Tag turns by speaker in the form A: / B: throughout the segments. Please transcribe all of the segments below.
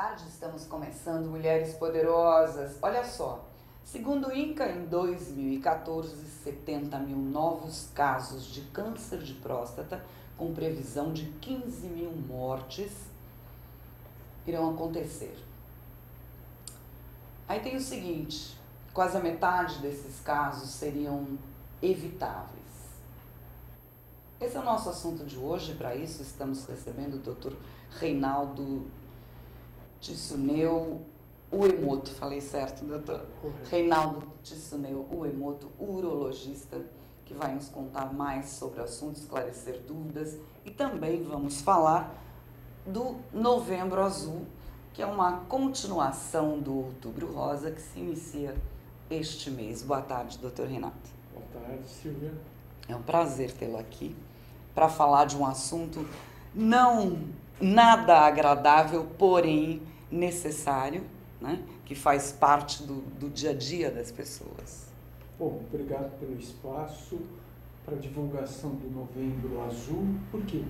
A: tarde, estamos começando Mulheres Poderosas. Olha só, segundo o INCA, em 2014, 70 mil novos casos de câncer de próstata, com previsão de 15 mil mortes, irão acontecer. Aí tem o seguinte, quase a metade desses casos seriam evitáveis. Esse é o nosso assunto de hoje. Para isso estamos recebendo o Dr. Reinaldo Tsuneyo Uemoto, falei certo, doutor? Reinaldo Tsuneyo Uemoto, urologista, que vai nos contar mais sobre o assunto, esclarecer dúvidas, e também vamos falar do Novembro Azul, que é uma continuação do Outubro Rosa, que se inicia este mês. Boa tarde, doutor Reinaldo.
B: Boa tarde, Silvia.
A: É um prazer tê-lo aqui para falar de um assunto não nada agradável, porém necessário, né? Que faz parte do dia a dia das pessoas.
B: Bom, obrigado pelo espaço para a divulgação do Novembro Azul. Por quê?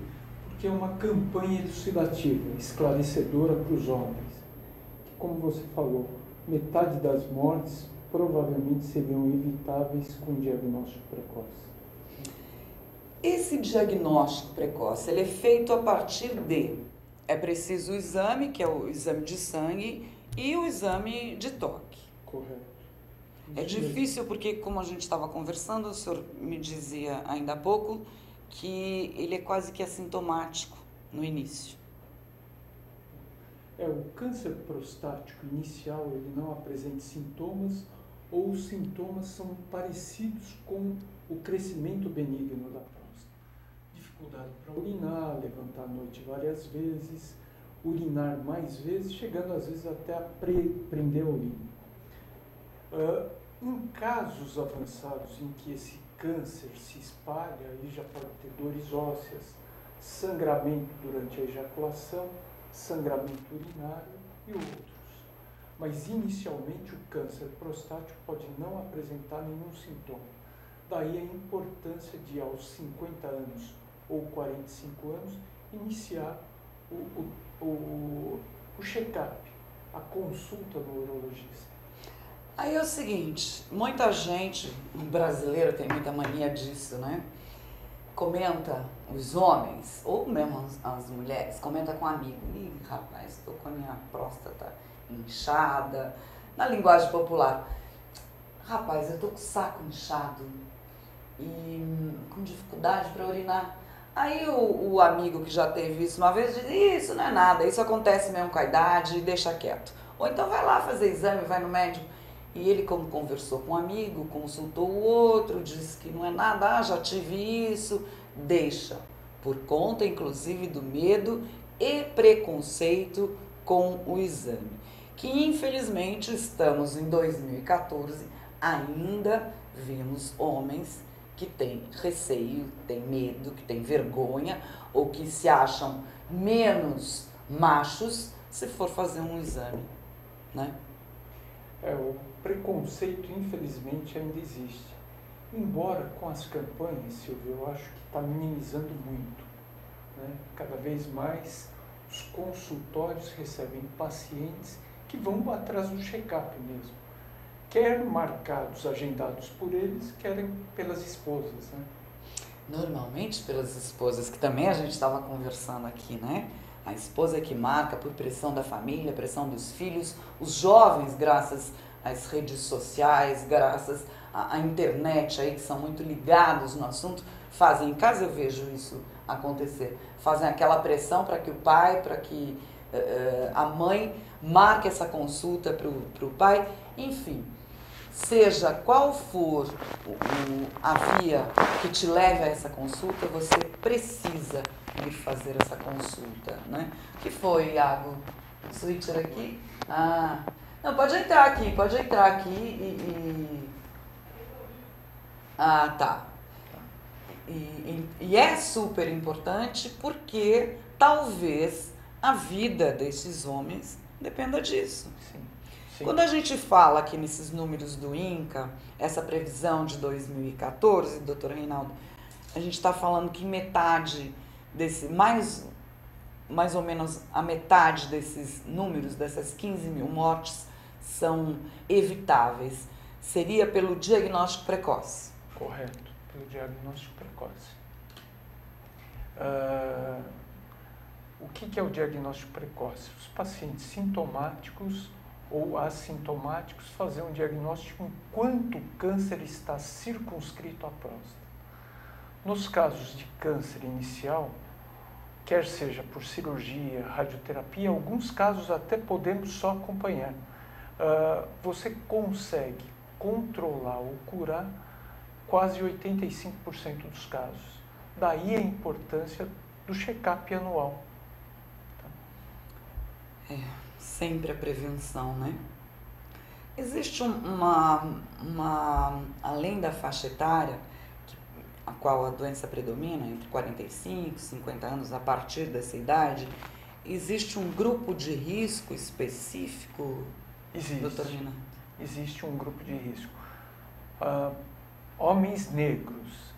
B: Porque é uma campanha elucidativa, esclarecedora para os homens. Que, como você falou, metade das mortes provavelmente seriam evitáveis com diagnóstico precoce.
A: Esse diagnóstico precoce, ele é feito a partir é preciso o exame, que é o exame de sangue, e o exame de toque.
B: Correto.
A: É difícil porque, como a gente estava conversando, o senhor me dizia ainda há pouco que ele é quase que assintomático no início.
B: O câncer prostático inicial, ele não apresenta sintomas, ou os sintomas são parecidos com o crescimento benigno da próstata. Dificuldade para urinar, levantar à noite várias vezes, urinar mais vezes, chegando às vezes até a prender a urina. Em casos avançados em que esse câncer se espalha, aí já pode ter dores ósseas, sangramento durante a ejaculação, sangramento urinário e outros. Mas inicialmente o câncer prostático pode não apresentar nenhum sintoma. Daí a importância de, aos 50 anos ou 45 anos, iniciar o check-up, a consulta no urologista.
A: Aí é o seguinte, muita gente, o brasileiro tem muita mania disso, né? Comenta, os homens, ou mesmo as mulheres, comenta com um amigo: ih, rapaz, estou com a minha próstata inchada, na linguagem popular. Rapaz, eu estou com o saco inchado e com dificuldade para urinar. Aí o amigo que já teve isso uma vez diz: isso não é nada, isso acontece mesmo com a idade, deixa quieto. Ou então vai lá fazer exame, vai no médico. E ele, como conversou com um amigo, consultou o outro, disse que não é nada, já tive isso, deixa. Por conta, inclusive, do medo e preconceito com o exame. Que, infelizmente, estamos em 2014, ainda vemos homens que têm receio, têm medo, que têm vergonha, ou que se acham menos machos se for fazer um exame, né?
B: O preconceito, infelizmente, ainda existe. Embora com as campanhas, Silvio, eu acho que está minimizando muito, né? Cada vez mais os consultórios recebem pacientes que vão atrás do check-up mesmo. Quer marcados, agendados por eles, querem pelas esposas, né?
A: Normalmente pelas esposas, que também a gente estava conversando aqui, né? A esposa que marca por pressão da família, pressão dos filhos, os jovens, graças às redes sociais, graças à internet aí, que são muito ligados no assunto, fazem, em casa eu vejo isso acontecer, fazem aquela pressão para que o pai, para que a mãe marque essa consulta para o pai, enfim. Seja qual for a via que te leve a essa consulta, você precisa ir fazer essa consulta, né? O que foi, Iago? Switcher aqui? Ah, não, pode entrar aqui Ah, tá. E é super importante porque talvez a vida desses homens dependa disso.
B: Sim.
A: Quando a gente fala aqui nesses números do INCA, essa previsão de 2014, doutor Reinaldo, a gente está falando que metade mais ou menos a metade desses números, dessas 15 mil mortes, são evitáveis. Seria pelo diagnóstico precoce.
B: Correto, pelo diagnóstico precoce. O que é o diagnóstico precoce? Os pacientes sintomáticos ou assintomáticos fazer um diagnóstico enquanto o câncer está circunscrito à próstata. Nos casos de câncer inicial, quer seja por cirurgia, radioterapia, em alguns casos até podemos só acompanhar. Você consegue controlar ou curar quase 85% dos casos. Daí a importância do check-up anual.
A: Sempre a prevenção, né? Existe além da faixa etária, a qual a doença predomina, entre 45 e 50 anos, a partir dessa idade, existe um grupo de risco específico, doutor Renato?
B: Existe um grupo de risco. Homens negros,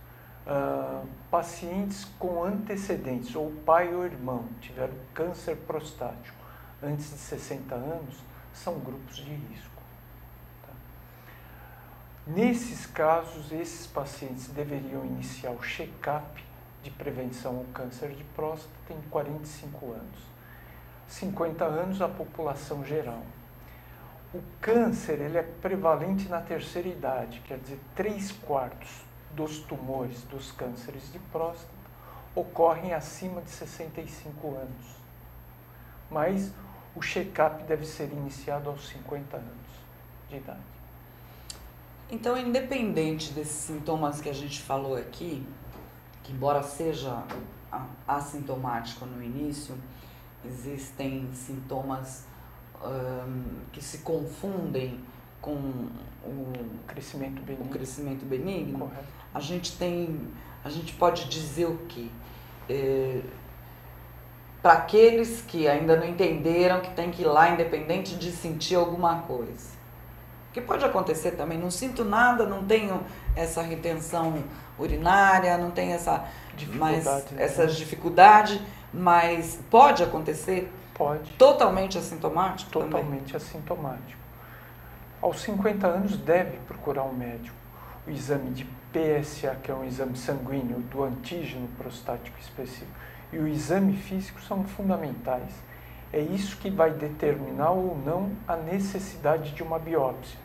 B: pacientes com antecedentes, ou pai ou irmão, tiveram câncer prostático antes de 60 anos, são grupos de risco. Tá? Nesses casos, esses pacientes deveriam iniciar o check-up de prevenção ao câncer de próstata em 45 anos. 50 anos, a população geral. O câncer ele é prevalente na terceira idade, quer dizer, 3/4 dos tumores dos cânceres de próstata ocorrem acima de 65 anos. Mas o check-up deve ser iniciado aos 50 anos de idade.
A: Então, independente desses sintomas que a gente falou aqui, que embora seja assintomático no início, existem sintomas que se confundem com o crescimento benigno.
B: Correto.
A: A gente pode dizer o quê? Para aqueles que ainda não entenderam que tem que ir lá independente de sentir alguma coisa. Que pode acontecer também, não sinto nada, não tenho essa retenção urinária, não tenho essa dificuldade, mas pode acontecer?
B: Pode.
A: Totalmente assintomático?
B: Totalmente assintomático. Aos 50 anos deve procurar um médico. O exame de PSA, que é um exame sanguíneo do antígeno prostático específico, e o exame físico são fundamentais. É isso que vai determinar ou não a necessidade de uma biópsia.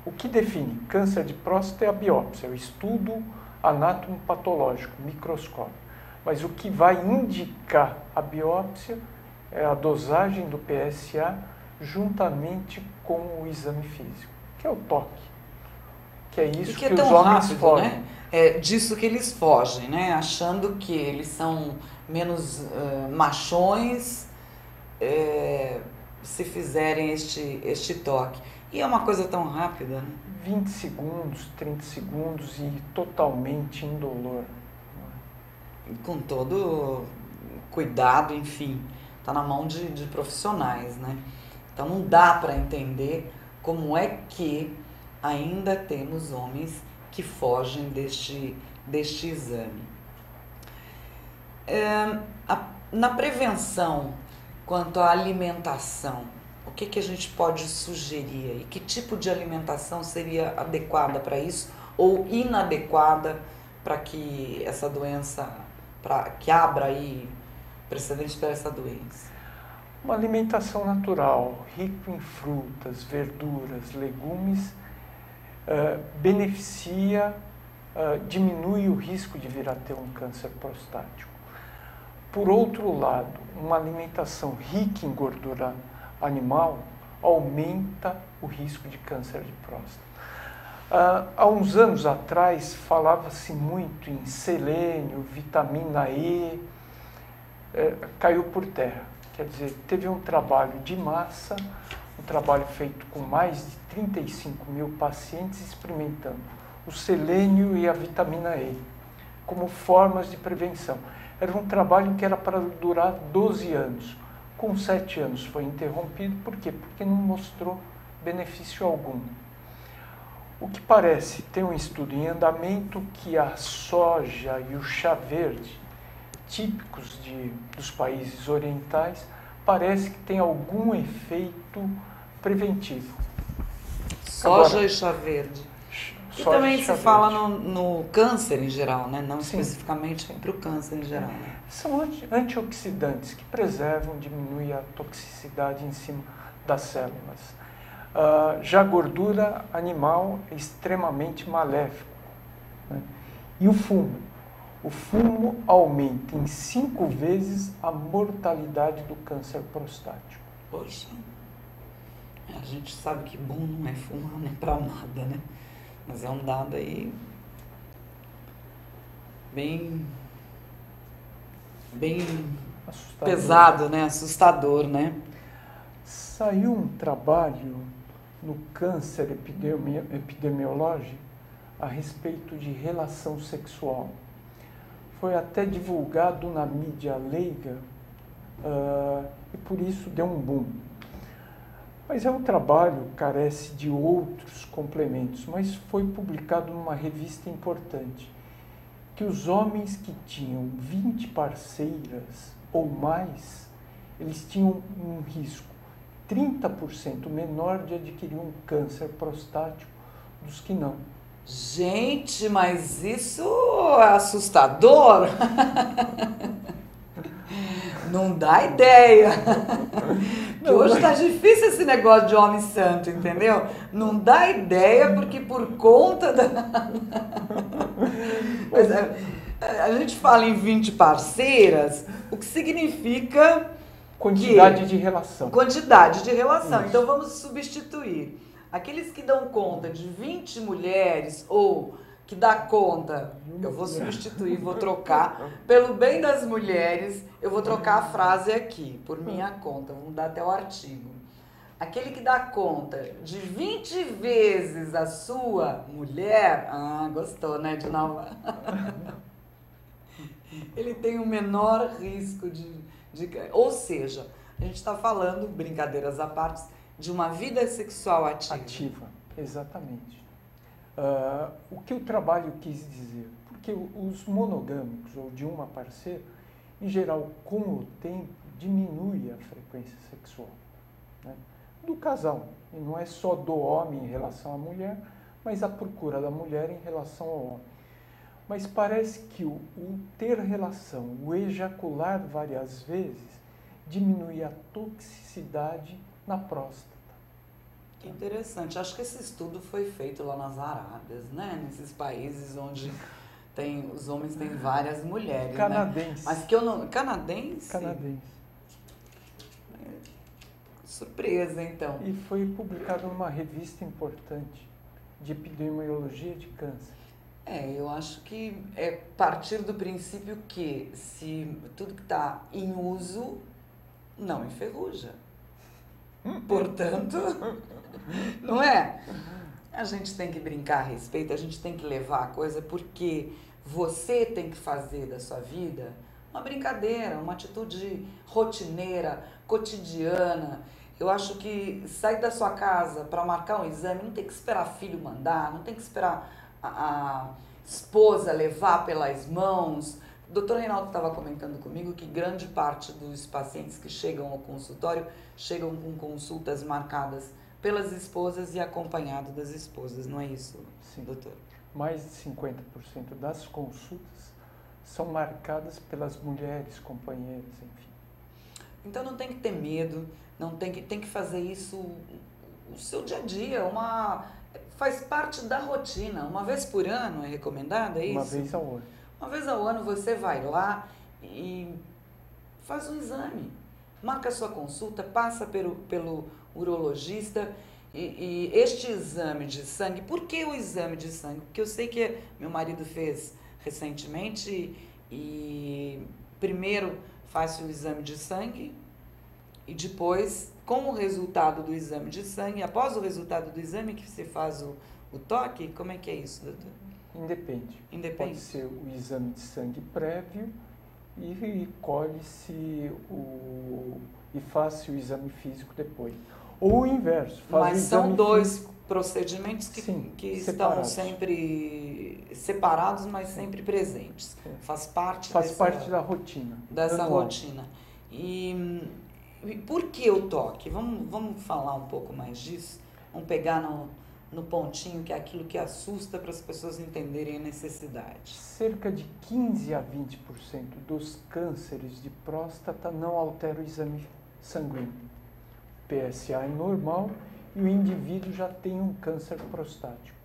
B: O que define câncer de próstata é a biópsia, é o estudo anatomopatológico, microscópio. Mas o que vai indicar a biópsia é a dosagem do PSA juntamente com o exame físico, que é o toque. Que é isso que os homens fogem.
A: Né? É disso que eles fogem, né? Achando que eles são menos machões se fizerem este toque. E é uma coisa tão rápida, né?
B: 20 segundos, 30 segundos e totalmente indolor.
A: Com todo cuidado, enfim, está na mão de profissionais, né? Então não dá para entender como é que ainda temos homens que fogem deste exame. Na prevenção, quanto à alimentação, o que a gente pode sugerir aí? Que tipo de alimentação seria adequada para isso ou inadequada para que essa doença, que abra aí precedentes para essa doença?
B: Uma alimentação natural, rica em frutas, verduras, legumes, beneficia, diminui o risco de vir a ter um câncer prostático. Por outro lado, uma alimentação rica em gordura animal aumenta o risco de câncer de próstata. Há uns anos atrás falava-se muito em selênio, vitamina E, caiu por terra. Quer dizer, teve um trabalho de massa, um trabalho feito com mais de 35 mil pacientes experimentando o selênio e a vitamina E como formas de prevenção. Era um trabalho que era para durar 12 anos. Com 7 anos foi interrompido. Por quê? Porque não mostrou benefício algum. O que parece, tem um estudo em andamento que a soja e o chá verde típicos dos países orientais, parece que tem algum efeito preventivo.
A: Soja
B: Agora,
A: e chá verde. E
B: soja
A: também
B: e chá
A: se fala
B: verde.
A: no câncer em geral, né? Não
B: Sim.
A: especificamente para o câncer em geral. Né?
B: São antioxidantes que preservam, diminuem a toxicidade em cima das células. Já a gordura animal é extremamente maléfico. Né? E o fumo? O fumo aumenta em 5 vezes a mortalidade do câncer prostático.
A: Poxa, a gente sabe que bom não é fumar, nem para nada, né? Mas é um dado aí bem
B: Assustador.
A: pesado, né? Assustador, né?
B: Saiu um trabalho no câncer epidemiológico a respeito de relação sexual. Foi até divulgado na mídia leiga e por isso deu um boom. Mas é um trabalho, carece de outros complementos, mas foi publicado numa revista importante, que os homens que tinham 20 parceiras ou mais, eles tinham um risco 30% menor de adquirir um câncer prostático dos que não.
A: Gente, mas isso é assustador. Não dá ideia. Que hoje está difícil esse negócio de homem santo, entendeu? Não dá ideia porque por conta da... Mas, a gente fala em 20 parceiras, o que significa...
B: Quantidade de relação.
A: Quantidade de relação.
B: Isso.
A: Então vamos substituir. Aqueles que dão conta de 20 mulheres ou que dá conta, eu vou substituir, vou trocar, pelo bem das mulheres, eu vou trocar a frase aqui, por minha conta, vamos dar até o artigo. Aquele que dá conta de 20 vezes a sua mulher, gostou, né, de nova? Ele tem o menor risco de... Ou seja, a gente está falando, brincadeiras à parte, de uma vida sexual ativa.
B: Ativa, exatamente. O que o trabalho quis dizer? Porque os monogâmicos, ou de uma parceira, em geral, com o tempo, diminui a frequência sexual, né, do casal. E não é só do homem em relação à mulher, mas a procura da mulher em relação ao homem. Mas parece que o ter relação, o ejacular várias vezes, diminui a toxicidade na próstata.
A: Que interessante. Acho que esse estudo foi feito lá nas Arábias, né? Nesses países onde os homens têm várias mulheres,
B: Canadense.
A: Né? Mas que eu não... Canadense?
B: Canadense.
A: Surpresa, então.
B: E foi publicado numa revista importante de epidemiologia de câncer.
A: Eu acho que é partir do princípio que se tudo que está em uso não enferruja. Portanto, não é? A gente tem que brincar a respeito, a gente tem que levar a coisa porque você tem que fazer da sua vida uma brincadeira, uma atitude rotineira, cotidiana. Eu acho que sair da sua casa para marcar um exame, não tem que esperar filho mandar, não tem que esperar a esposa levar pelas mãos. O doutor Reinaldo estava comentando comigo que grande parte dos pacientes que chegam ao consultório chegam com consultas marcadas pelas esposas e acompanhado das esposas, não é isso,
B: Sim.
A: doutor?
B: Mais de 50% das consultas são marcadas pelas mulheres, companheiras, enfim.
A: Então não tem que ter medo, tem que fazer isso o seu dia a dia, faz parte da rotina. Uma vez por ano é recomendado, é isso?
B: Uma vez ao ano.
A: Uma vez ao ano você vai lá e faz um exame, marca a sua consulta, passa pelo urologista e este exame de sangue. Por que o exame de sangue? Porque eu sei que meu marido fez recentemente e primeiro faz o exame de sangue e depois, com o resultado do exame de sangue, após o resultado do exame que você faz o toque, como é que é isso, doutor?
B: Independe.
A: Independe.
B: Pode ser o exame de sangue prévio e colhe-se e faz-se o exame físico depois. Ou o inverso. Faz
A: Mas
B: o exame
A: são dois
B: físico.
A: procedimentos
B: Sim,
A: que estão
B: separados.
A: sempre separados, mas sempre presentes.
B: É.
A: Faz parte
B: Faz parte da rotina.
A: dessa
B: anual.
A: rotina. E por que o toque? Vamos falar um pouco mais disso? Vamos pegar no pontinho que é aquilo que assusta para as pessoas entenderem a necessidade.
B: Cerca de 15 a 20% dos cânceres de próstata não altera o exame sanguíneo. PSA é normal e o indivíduo já tem um câncer prostático,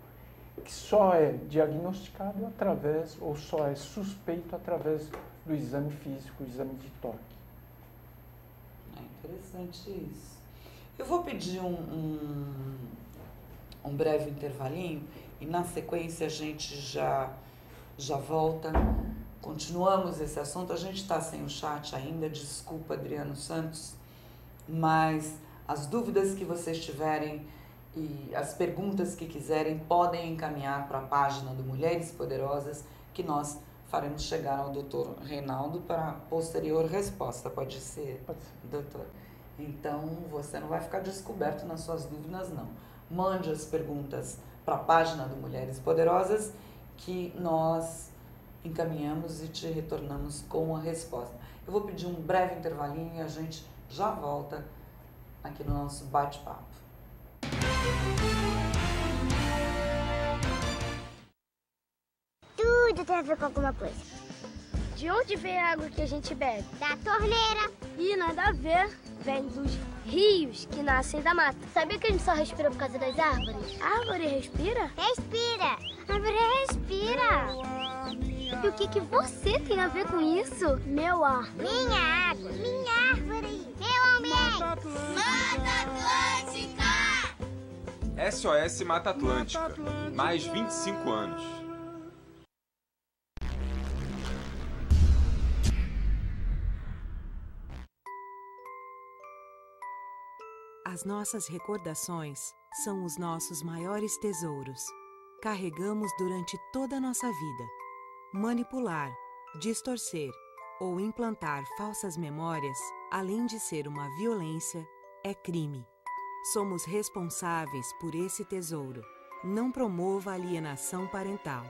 B: que só é diagnosticado através, ou só é suspeito através do exame físico, o exame de toque.
A: É interessante isso. Eu vou pedir um breve intervalinho e na sequência a gente já volta. Continuamos esse assunto. A gente está sem o chat ainda, desculpa, Adriano Santos, mas as dúvidas que vocês tiverem e as perguntas que quiserem podem encaminhar para a página do Mulheres Poderosas, que nós faremos chegar ao Dr. Reinaldo para posterior resposta. Pode ser, doutor? Então, você não vai ficar descoberto nas suas dúvidas, não. Mande as perguntas para a página do Mulheres Poderosas, que nós encaminhamos e te retornamos com a resposta. Eu vou pedir um breve intervalinho e a gente já volta aqui no nosso bate-papo.
C: Tudo tem a ver com alguma coisa.
D: De onde vem a água que a gente bebe?
C: Da torneira.
D: Ih, nada a ver. Vem dos rios que nascem da mata.
C: Sabia que a gente só respira por causa das árvores?
D: A árvore respira?
C: Respira. A árvore respira.
D: E o que você tem a ver com isso? Meu ar.
C: Minha água. Minha árvore. Meu ambiente. Mata Atlântica.
E: SOS Mata Atlântica. Mais 25 anos.
F: As nossas recordações são os nossos maiores tesouros. Carregamos durante toda a nossa vida. Manipular, distorcer ou implantar falsas memórias, além de ser uma violência, é crime. Somos responsáveis por esse tesouro. Não promova alienação parental.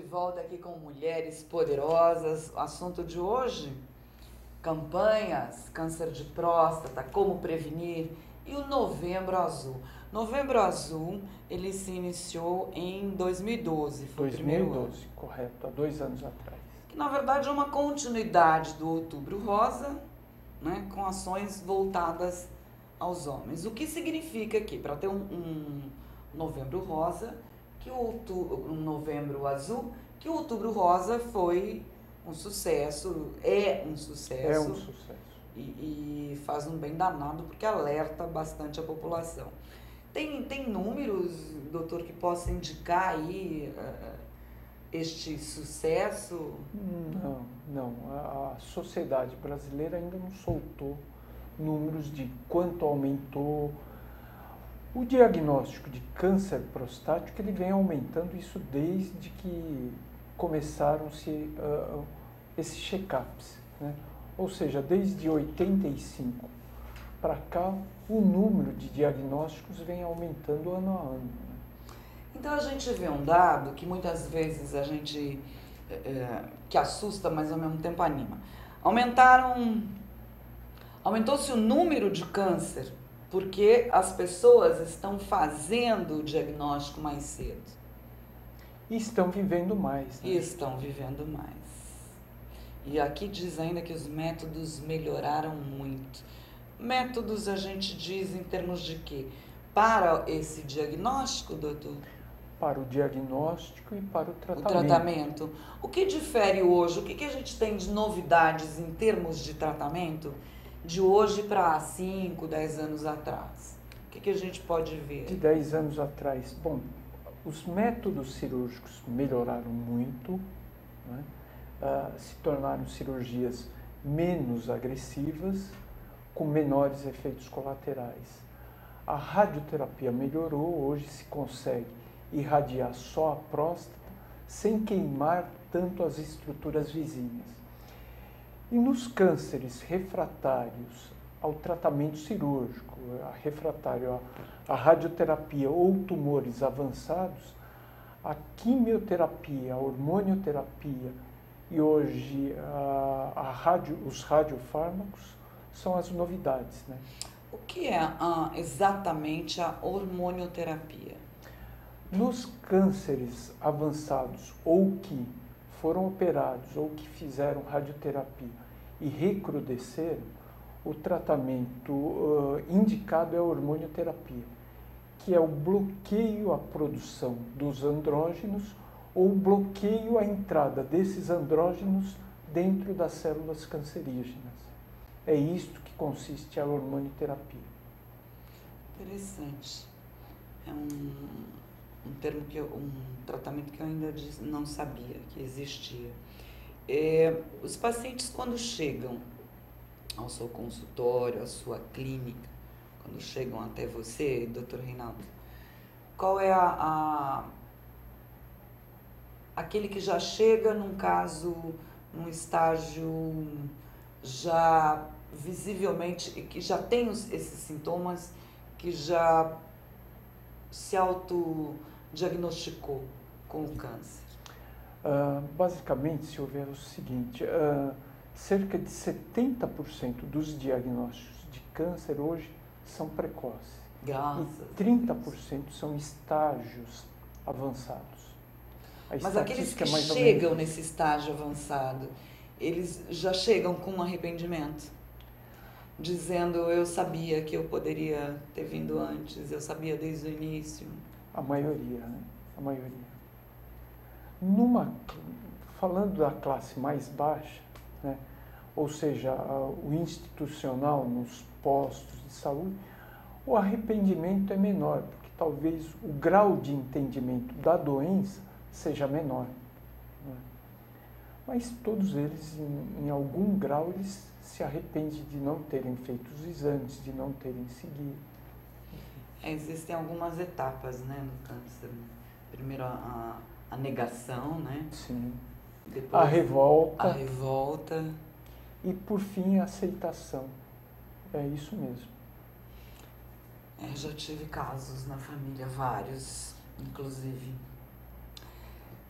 A: volta aqui com Mulheres Poderosas. O assunto de hoje, campanhas, câncer de próstata, como prevenir e o Novembro Azul. Novembro Azul, ele se iniciou em 2012, foi
B: 2012,
A: o primeiro ano.
B: correto, há 2 anos atrás.
A: Que na verdade é uma continuidade do Outubro Rosa, né, com ações voltadas aos homens. O que significa que, para ter um Novembro Rosa, um Novembro Azul, que o Outubro Rosa foi um sucesso, é um sucesso.
B: É um sucesso.
A: E faz um bem danado porque alerta bastante a população. Tem números, doutor, que possa indicar aí este sucesso?
B: Não. A sociedade brasileira ainda não soltou números de quanto aumentou. O diagnóstico de câncer prostático, ele vem aumentando isso desde que começaram-se esses check-ups, né? Ou seja, desde 85 para cá, o número de diagnósticos vem aumentando ano a ano. Né?
A: Então a gente vê um dado que muitas vezes a gente, que assusta, mas ao mesmo tempo anima. Aumentou-se o número de câncer porque as pessoas estão fazendo o diagnóstico mais cedo.
B: E estão vivendo mais. Né?
A: E estão vivendo mais. E aqui diz ainda que os métodos melhoraram muito. Métodos a gente diz em termos de quê? Para esse diagnóstico, doutor?
B: Para o diagnóstico e para o tratamento.
A: O tratamento. O que difere hoje? O que a gente tem de novidades em termos de tratamento de hoje para 5, 10 anos atrás? O que a gente pode ver?
B: De 10 anos atrás, bom, os métodos cirúrgicos melhoraram muito, né? Se tornaram cirurgias menos agressivas, com menores efeitos colaterais. A radioterapia melhorou, hoje se consegue irradiar só a próstata, sem queimar tanto as estruturas vizinhas. E nos cânceres refratários ao tratamento cirúrgico, refratário à radioterapia ou tumores avançados, a quimioterapia, a hormonioterapia e hoje os radiofármacos são as novidades. Né?
A: O que é exatamente a hormonioterapia?
B: Nos cânceres avançados ou que foram operados ou que fizeram radioterapia e recrudesceram, o tratamento indicado é a hormonioterapia, que é o bloqueio à produção dos andrógenos ou bloqueio à entrada desses andrógenos dentro das células cancerígenas. É isto que consiste a hormonioterapia.
A: Interessante. É um termo um tratamento que eu ainda não sabia que existia. Os pacientes, quando chegam ao seu consultório, à sua clínica, quando chegam até você, doutor Reinaldo, qual é aquele que já chega num num estágio já visivelmente, que já tem esses sintomas, que já se autodiagnosticou com o câncer?
B: Basicamente, se houver o seguinte, cerca de 70% dos diagnósticos de câncer hoje são precoces.
A: Graças
B: e 30% são estágios avançados.
A: Mas aqueles que chegam nesse estágio avançado, eles já chegam com arrependimento? Dizendo, eu sabia que eu poderia ter vindo antes, eu sabia desde o início.
B: A maioria, né? A maioria. Falando da classe mais baixa, né? Ou seja, o institucional nos postos de saúde, o arrependimento é menor, porque talvez o grau de entendimento da doença seja menor. Né? Mas todos eles, em algum grau, eles se arrependem de não terem feito os exames, de não terem seguido.
A: Existem algumas etapas, né, no câncer. Primeiro a negação, né?
B: Sim.
A: Depois
B: a revolta.
A: A revolta.
B: E, por fim, a aceitação. É isso mesmo.
A: Já tive casos na família, vários, inclusive.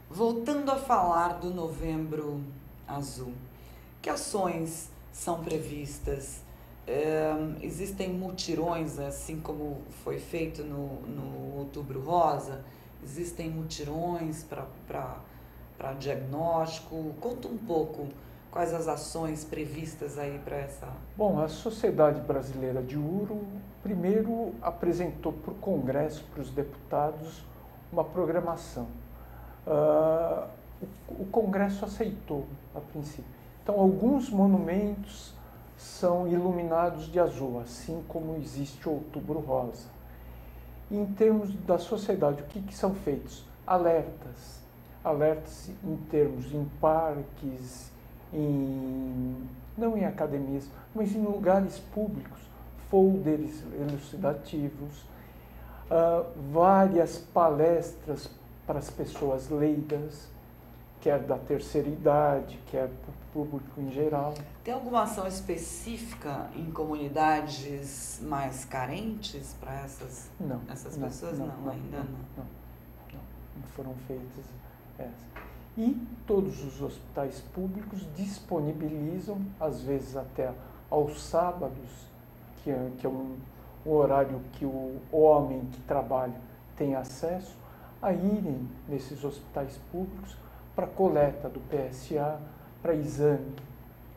A: Voltando a falar do Novembro Azul, que ações são previstas? Existem mutirões, assim como foi feito no Outubro Rosa? Existem mutirões para diagnóstico? Conta um pouco quais as ações previstas aí para essa...
B: Bom, a Sociedade Brasileira de Uro primeiro apresentou para o Congresso, para os deputados, uma programação. O Congresso aceitou, a princípio. Então, alguns monumentos são iluminados de azul, assim como existe o Outubro Rosa. E em termos da sociedade, o que são feitos? Alertas. Alertas em termos em parques, não em academias, mas em lugares públicos, folders elucidativos, várias palestras para as pessoas leigas, quer da terceira idade, quer para o público em geral.
A: Tem alguma ação específica em comunidades mais carentes para essas pessoas? Não, ainda não.
B: Não foram feitas essas. E todos os hospitais públicos disponibilizam, às vezes até aos sábados, que é um horário que o homem que trabalha tem acesso, a irem nesses hospitais públicos para coleta do PSA, para exame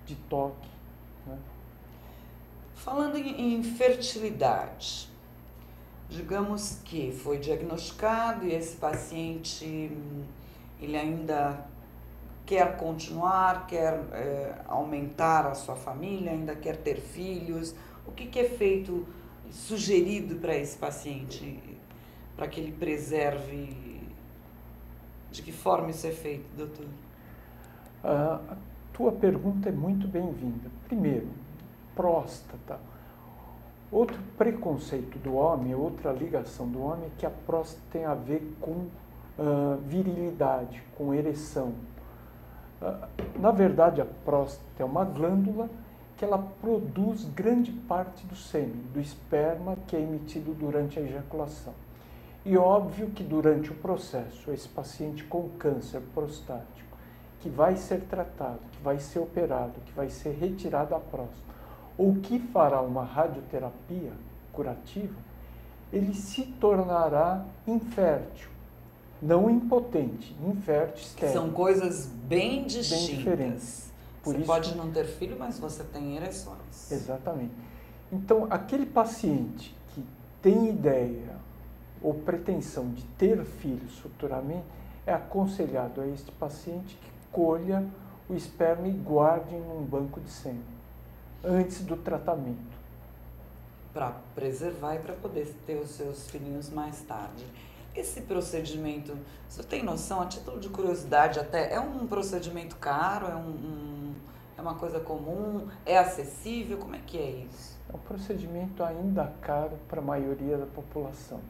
B: de toque. Né?
A: Falando em fertilidade, digamos que foi diagnosticado e esse paciente ele ainda quer continuar, quer aumentar a sua família, ainda quer ter filhos. O que é feito, sugerido para esse paciente, para que ele preserve? De que forma isso é feito, doutor?
B: A tua pergunta é muito bem-vinda. Primeiro, próstata. Outro preconceito do homem, outra ligação do homem é que a próstata tem a ver com virilidade, com ereção. Na verdade, a próstata é uma glândula que ela produz grande parte do sêmen, do esperma que é emitido durante a ejaculação. E óbvio que durante o processo, esse paciente com câncer prostático, que vai ser tratado, que vai ser operado, que vai ser retirado a próstata, ou que fará uma radioterapia curativa, ele se tornará infértil, não impotente, infértil, estéril.
A: São coisas bem distintas.
B: Bem diferentes.
A: Você pode não ter filho, mas você tem ereções.
B: Exatamente. Então, aquele paciente que tem ideia ou pretensão de ter filhos futuramente, é aconselhado a este paciente que colha o esperma e guarde em um banco de sêmen, antes do tratamento.
A: Para preservar e para poder ter os seus filhinhos mais tarde. Esse procedimento, você tem noção, a título de curiosidade até, é um procedimento caro, é uma coisa comum, é acessível, como é que é isso?
B: É um procedimento ainda caro para a maioria da população.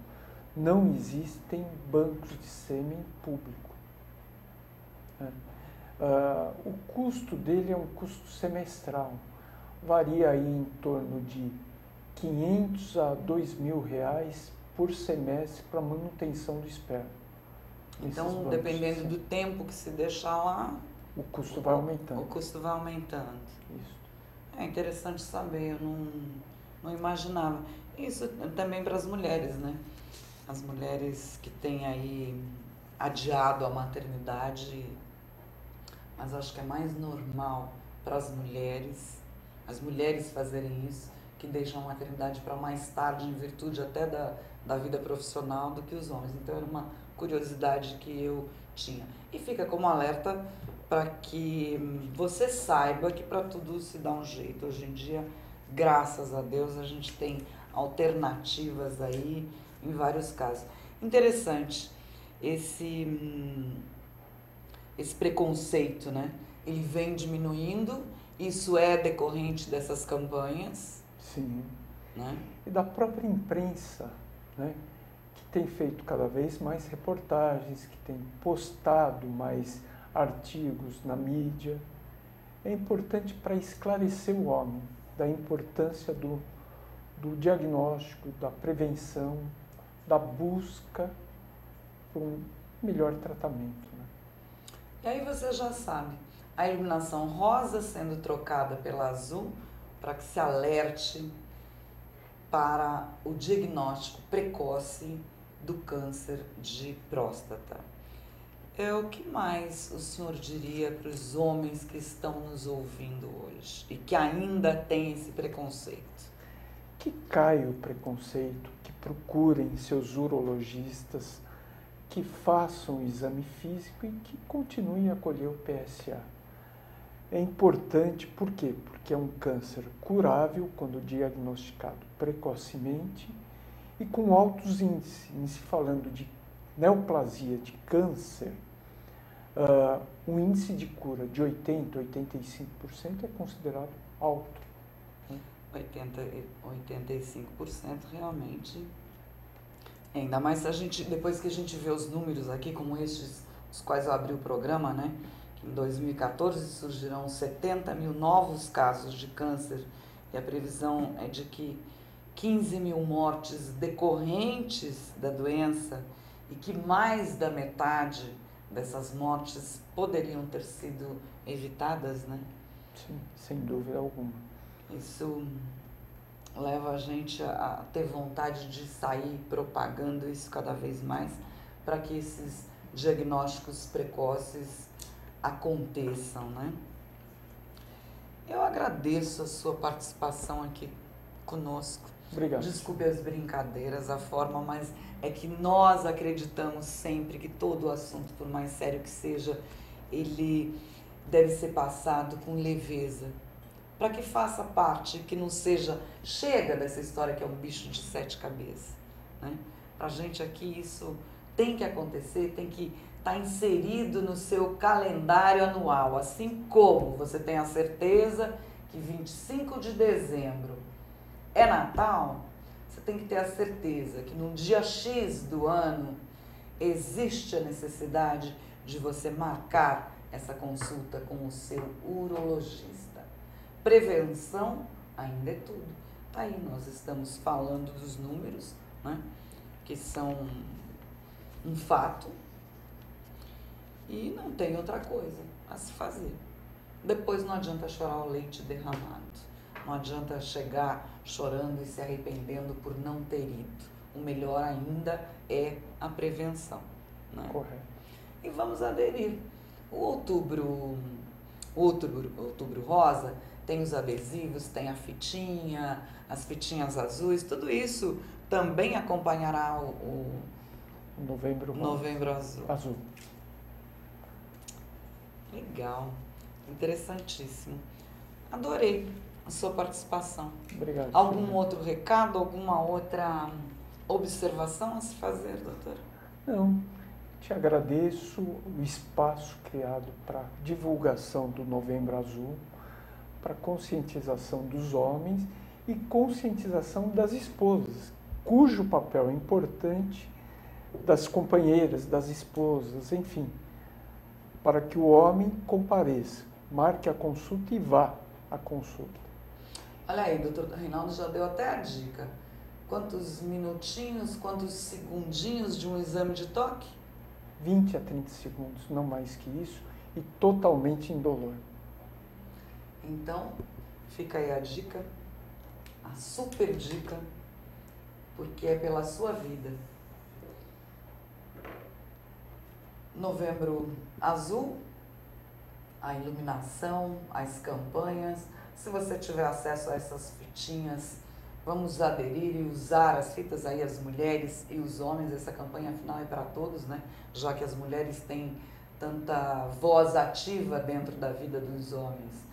B: Não existem bancos de sêmen público. O custo dele é um custo semestral. Varia aí em torno de 500 a 2.000 reais por semestre para manutenção do esperma.
A: Então, dependendo do tempo que se deixar lá,
B: o custo vai aumentando.
A: O custo vai aumentando.
B: Isso.
A: É interessante saber, eu não imaginava. Isso também para as mulheres, né? As mulheres que têm aí adiado a maternidade, mas acho que é mais normal para as mulheres fazerem isso, que deixam a maternidade para mais tarde, em virtude até da vida profissional, do que os homens. Então era uma curiosidade que eu tinha. E fica como alerta para que você saiba que para tudo se dá um jeito. Hoje em dia, graças a Deus, a gente tem alternativas aí em vários casos. Interessante esse preconceito, né? Ele vem diminuindo, isso é decorrente dessas campanhas.
B: Sim.
A: Né?
B: E da própria imprensa, né? Que tem feito cada vez mais reportagens, que tem postado mais artigos na mídia. É importante para esclarecer o homem da importância do diagnóstico, da prevenção, da busca por um melhor tratamento. Né?
A: E aí você já sabe, a iluminação rosa sendo trocada pela azul para que se alerte para o diagnóstico precoce do câncer de próstata. O que mais o senhor diria para os homens que estão nos ouvindo hoje e que ainda têm esse preconceito?
B: Que caia o preconceito, que procurem seus urologistas, que façam o exame físico e que continuem a colher o PSA. É importante, por quê? Porque é um câncer curável quando diagnosticado precocemente e com altos índices. Em se falando de neoplasia de câncer, um índice de cura de 80%, 85% é considerado alto.
A: 85% realmente. Ainda mais depois que a gente vê os números aqui, como estes, os quais eu abri o programa, né? Que em 2014 surgirão 70 mil novos casos de câncer e a previsão é de que 15 mil mortes decorrentes da doença e que mais da metade dessas mortes poderiam ter sido evitadas, né?
B: Sim, sem dúvida alguma.
A: Isso leva a gente a ter vontade de sair propagando isso cada vez mais para que esses diagnósticos precoces aconteçam, né? Eu agradeço a sua participação aqui conosco.
B: Obrigado.
A: Desculpe as brincadeiras, a forma, mas é que nós acreditamos sempre que todo assunto, por mais sério que seja, ele deve ser passado com leveza, para que faça parte, que não seja, chega dessa história que é um bicho de 7 cabeças, né? Para a gente aqui isso tem que acontecer, tem que estar inserido no seu calendário anual, assim como você tem a certeza que 25 de dezembro é Natal, você tem que ter a certeza que no dia X do ano existe a necessidade de você marcar essa consulta com o seu urologista. Prevenção ainda é tudo. Aí nós estamos falando dos números, né, que são um fato e não tem outra coisa a se fazer. Depois não adianta chorar o leite derramado. Não adianta chegar chorando e se arrependendo por não ter ido. O melhor ainda é a prevenção, né?
B: Correto.
A: E vamos aderir. O outubro rosa tem os adesivos, tem a fitinha, as fitinhas azuis, tudo isso também acompanhará o Novembro Azul. Legal, interessantíssimo. Adorei a sua participação.
B: Obrigado.
A: Algum outro recado, alguma outra observação a se fazer, doutora?
B: Não, te agradeço o espaço criado para divulgação do Novembro Azul, para conscientização dos homens e conscientização das esposas, cujo papel é importante, das companheiras, das esposas, enfim, para que o homem compareça, marque a consulta e vá à consulta.
A: Olha aí, doutor Reinaldo já deu até a dica. Quantos minutinhos, quantos segundinhos de um exame de toque?
B: 20 a 30 segundos, não mais que isso, e totalmente indolor.
A: Então, fica aí a dica, a super dica, porque é pela sua vida. Novembro Azul, a iluminação, as campanhas. Se você tiver acesso a essas fitinhas, vamos aderir e usar as fitas aí, as mulheres e os homens. Essa campanha afinal é para todos, né? Já que as mulheres têm tanta voz ativa dentro da vida dos homens.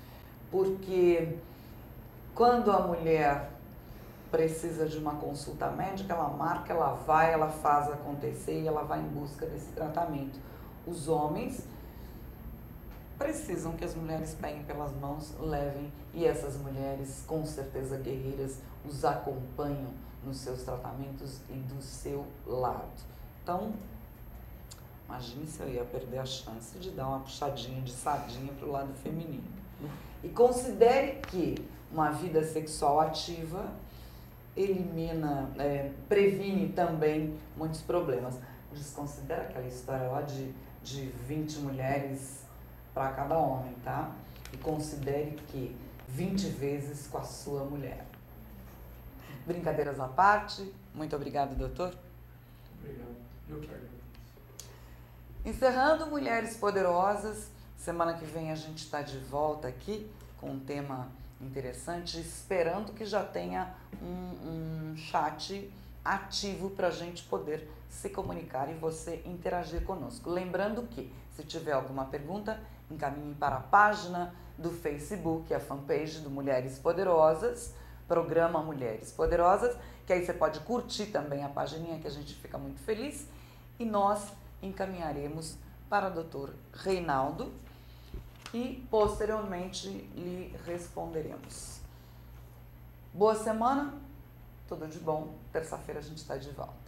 A: Porque quando a mulher precisa de uma consulta médica, ela marca, ela vai, ela faz acontecer e ela vai em busca desse tratamento. Os homens precisam que as mulheres peguem pelas mãos, levem, e essas mulheres, com certeza guerreiras, os acompanham nos seus tratamentos e do seu lado. Então, imagine se eu ia perder a chance de dar uma puxadinha de sardinha para o lado feminino. E considere que uma vida sexual ativa elimina, previne também muitos problemas. desconsidera aquela história lá de 20 mulheres para cada homem, tá? E considere que 20 vezes com a sua mulher. Brincadeiras à parte, muito obrigado, doutor.
B: Obrigado. Eu que agradeço.
A: Encerrando Mulheres Poderosas, semana que vem a gente está de volta aqui com um tema interessante, esperando que já tenha um chat ativo para a gente poder se comunicar e você interagir conosco. Lembrando que, se tiver alguma pergunta, encaminhe para a página do Facebook, a fanpage do Mulheres Poderosas, programa Mulheres Poderosas, que aí você pode curtir também a pagininha, que a gente fica muito feliz, e nós encaminharemos para o Dr. Reinaldo e posteriormente lhe responderemos. Boa semana, tudo de bom. Terça-feira a gente está de volta.